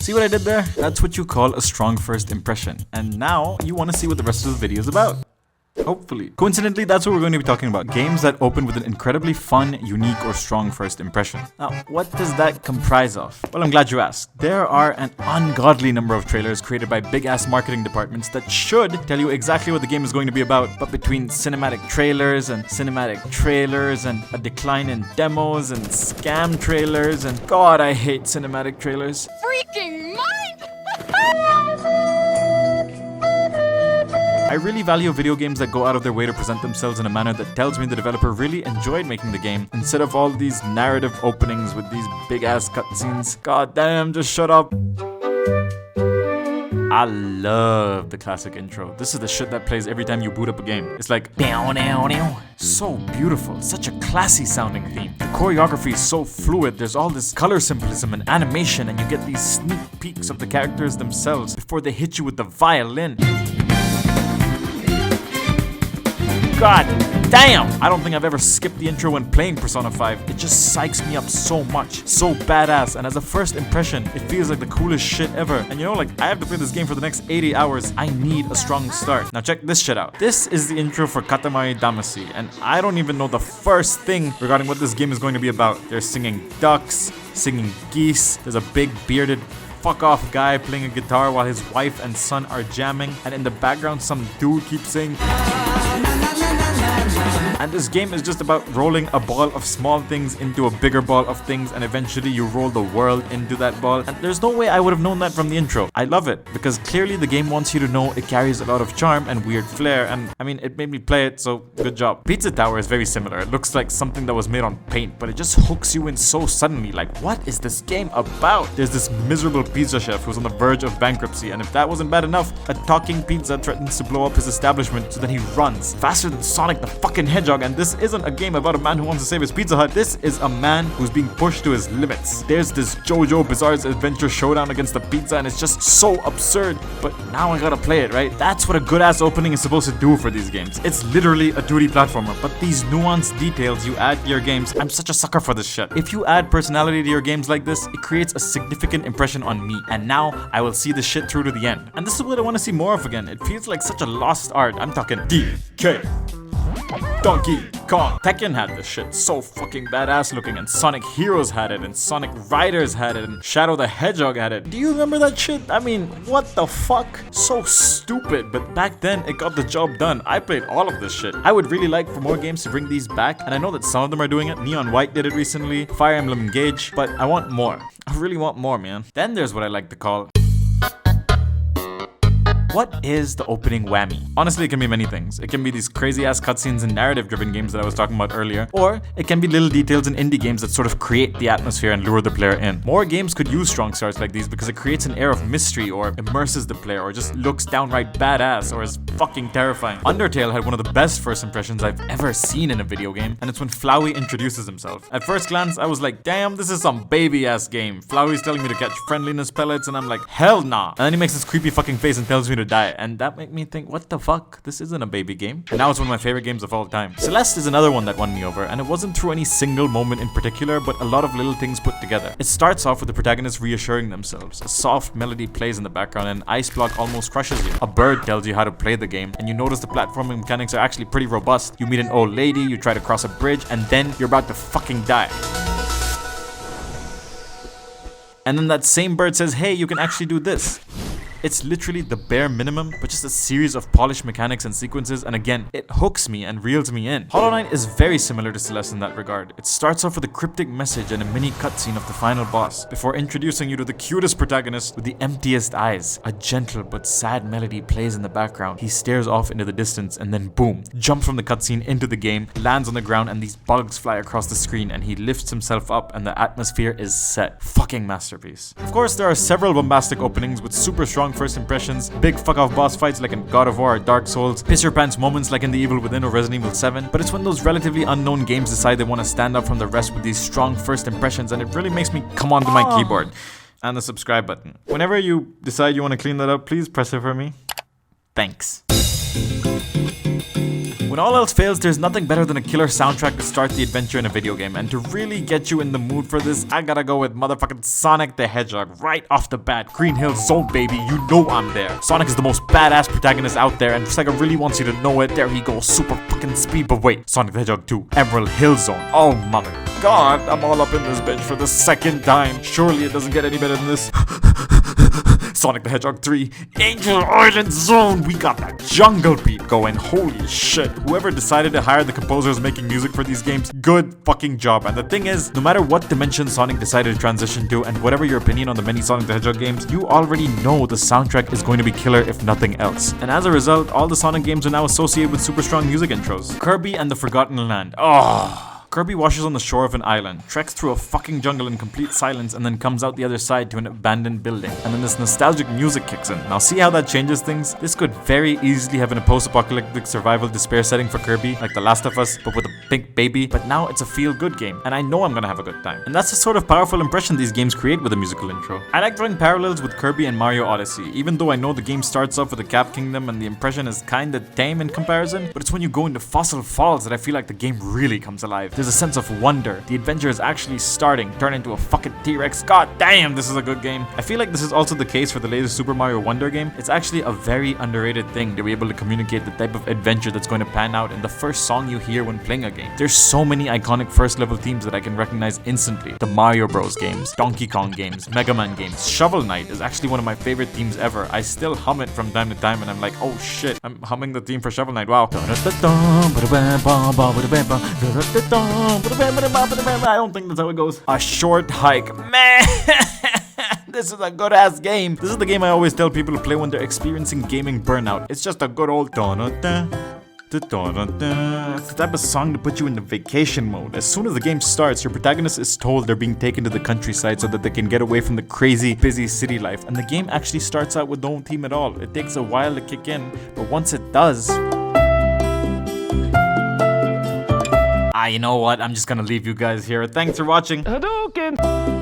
See what I did there? That's what you call a strong first impression. And now you want to see what the rest of the video is about. Hopefully. Coincidentally, that's what we're going to be talking about. Games that open with an incredibly fun, unique, or strong first impression. Now, what does that comprise of? Well, I'm glad you asked. There are an ungodly number of trailers created by big-ass marketing departments that should tell you exactly what the game is going to be about. But between cinematic trailers and a decline in demos and scam trailers and God, I hate cinematic trailers. Freaking mind! I really value video games that go out of their way to present themselves in a manner that tells me the developer really enjoyed making the game, instead of all these narrative openings with these big-ass cutscenes. God damn, just shut up. I love the classic intro. This is the shit that plays every time you boot up a game. It's like, so beautiful, such a classy sounding theme. The choreography is so fluid, there's all this color symbolism and animation, and you get these sneak peeks of the characters themselves before they hit you with the violin. God damn! I don't think I've ever skipped the intro when playing Persona 5. It just psychs me up so much. So badass. And as a first impression, it feels like the coolest shit ever. And you know, like, I have to play this game for the next 80 hours. I need a strong start. Now check this shit out. This is the intro for Katamari Damacy. And I don't even know the first thing regarding what this game is going to be about. They're singing ducks, singing geese. There's a big bearded fuck off guy playing a guitar while his wife and son are jamming. And in the background, some dude keeps saying... And this game is just about rolling a ball of small things into a bigger ball of things, and eventually you roll the world into that ball. And there's no way I would have known that from the intro. I love it, because clearly the game wants you to know it carries a lot of charm and weird flair, and I mean, it made me play it, so good job. Pizza Tower is very similar. It looks like something that was made on paint, but it just hooks you in so suddenly. Like, what is this game about? There's this miserable pizza chef who's on the verge of bankruptcy, and if that wasn't bad enough, a talking pizza threatens to blow up his establishment, so then he runs faster than Sonic the fucking Hedgehog. And this isn't a game about a man who wants to save his Pizza Hut. This is a man who's being pushed to his limits. There's this JoJo Bizarre's Adventure showdown against the pizza, and it's just so absurd. But now I gotta play it, right? That's what a good ass opening is supposed to do for these games. It's literally a 2D platformer, but these nuanced details you add to your games, I'm such a sucker for this shit. If you add personality to your games like this, it creates a significant impression on me, and now I will see the shit through to the end. And this is what I want to see more of again. It feels like such a lost art. I'm talking DK. Donkey Kong. Tekken had this shit, so fucking badass looking, and Sonic Heroes had it, and Sonic Riders had it, and Shadow the Hedgehog had it. Do you remember that shit? I mean, what the fuck? So stupid, but back then it got the job done. I played all of this shit. I would really like for more games to bring these back, and I know that some of them are doing it. Neon White did it recently, Fire Emblem Engage, but I want more. I really want more, man. Then there's what I like to call... What is the opening whammy? Honestly, it can be many things. It can be these crazy ass cutscenes and narrative driven games that I was talking about earlier, or it can be little details in indie games that sort of create the atmosphere and lure the player in. More games could use strong starts like these because it creates an air of mystery, or immerses the player, or just looks downright badass, or is fucking terrifying. Undertale had one of the best first impressions I've ever seen in a video game, and it's when Flowey introduces himself. At first glance, I was like, damn, this is some baby ass game. Flowey's telling me to catch friendliness pellets, and I'm like, hell nah. And then he makes this creepy fucking face and tells me to die, and that made me think, what the fuck? This isn't a baby game. And now it's one of my favorite games of all time. Celeste is another one that won me over, and it wasn't through any single moment in particular, but a lot of little things put together. It starts off with the protagonists reassuring themselves. A soft melody plays in the background, and an ice block almost crushes you. A bird tells you how to play the game, and you notice the platforming mechanics are actually pretty robust. You meet an old lady, you try to cross a bridge, and then you're about to fucking die. And then that same bird says, hey, you can actually do this. It's literally the bare minimum, but just a series of polished mechanics and sequences, and again, it hooks me and reels me in. Hollow Knight is very similar to Celeste in that regard. It starts off with a cryptic message and a mini cutscene of the final boss, before introducing you to the cutest protagonist with the emptiest eyes. A gentle but sad melody plays in the background. He stares off into the distance, and then boom, jumps from the cutscene into the game, lands on the ground, and these bugs fly across the screen, and he lifts himself up, and the atmosphere is set. Fucking masterpiece. Of course, there are several bombastic openings with super strong first impressions, big fuck off boss fights like in God of War or Dark Souls, piss your pants moments like in The Evil Within or Resident Evil 7, but it's when those relatively unknown games decide they want to stand out from the rest with these strong first impressions, and it really makes me come onto my keyboard. And the subscribe button. Whenever you decide you want to clean that up, please press it for me. Thanks. When all else fails, there's nothing better than a killer soundtrack to start the adventure in a video game, and to really get you in the mood for this, I gotta go with motherfucking Sonic the Hedgehog right off the bat. Green Hill Zone, baby, you know I'm there. Sonic is the most badass protagonist out there, and Sega really wants you to know it. There he goes, super fucking speed. But wait, Sonic the Hedgehog 2, Emerald Hill Zone. Oh mother god, I'm all up in this bitch for the second time. Surely it doesn't get any better than this. Sonic the Hedgehog 3, Angel Island Zone. We got that jungle beat going. Holy shit. Whoever decided to hire the composers making music for these games, good fucking job. And the thing is, no matter what dimension Sonic decided to transition to, and whatever your opinion on the many Sonic the Hedgehog games, you already know the soundtrack is going to be killer if nothing else. And as a result, all the Sonic games are now associated with super strong music intros. Kirby and the Forgotten Land. Oh. Kirby washes on the shore of an island, treks through a fucking jungle in complete silence, and then comes out the other side to an abandoned building. And then this nostalgic music kicks in. Now see how that changes things? This could very easily have been a post-apocalyptic survival despair setting for Kirby, like The Last of Us, but with a pink baby. But now it's a feel-good game, and I know I'm gonna have a good time. And that's the sort of powerful impression these games create with a musical intro. I like drawing parallels with Kirby and Mario Odyssey, even though I know the game starts off with a Cap Kingdom and the impression is kinda tame in comparison. But it's when you go into Fossil Falls that I feel like the game really comes alive. There's a sense of wonder. The adventure is actually starting. Turn into a fucking T-Rex. God damn, this is a good game. I feel like this is also the case for the latest Super Mario Wonder game. It's actually a very underrated thing to be able to communicate the type of adventure that's going to pan out in the first song you hear when playing a game. There's so many iconic first level themes that I can recognize instantly. The Mario Bros games, Donkey Kong games, Mega Man games. Shovel Knight is actually one of my favorite themes ever. I still hum it from time to time and I'm like, oh shit, I'm humming the theme for Shovel Knight. Wow. I don't think that's how it goes. A Short Hike. Man! This is a good ass game. This is the game I always tell people to play when they're experiencing gaming burnout. It's just a good old it's the type of song to put you into vacation mode. As soon as the game starts, your protagonist is told they're being taken to the countryside so that they can get away from the crazy, busy city life. And the game actually starts out with no theme at all. It takes a while to kick in, but once it does... you know what? I'm just gonna leave you guys here. Thanks for watching. Hadouken!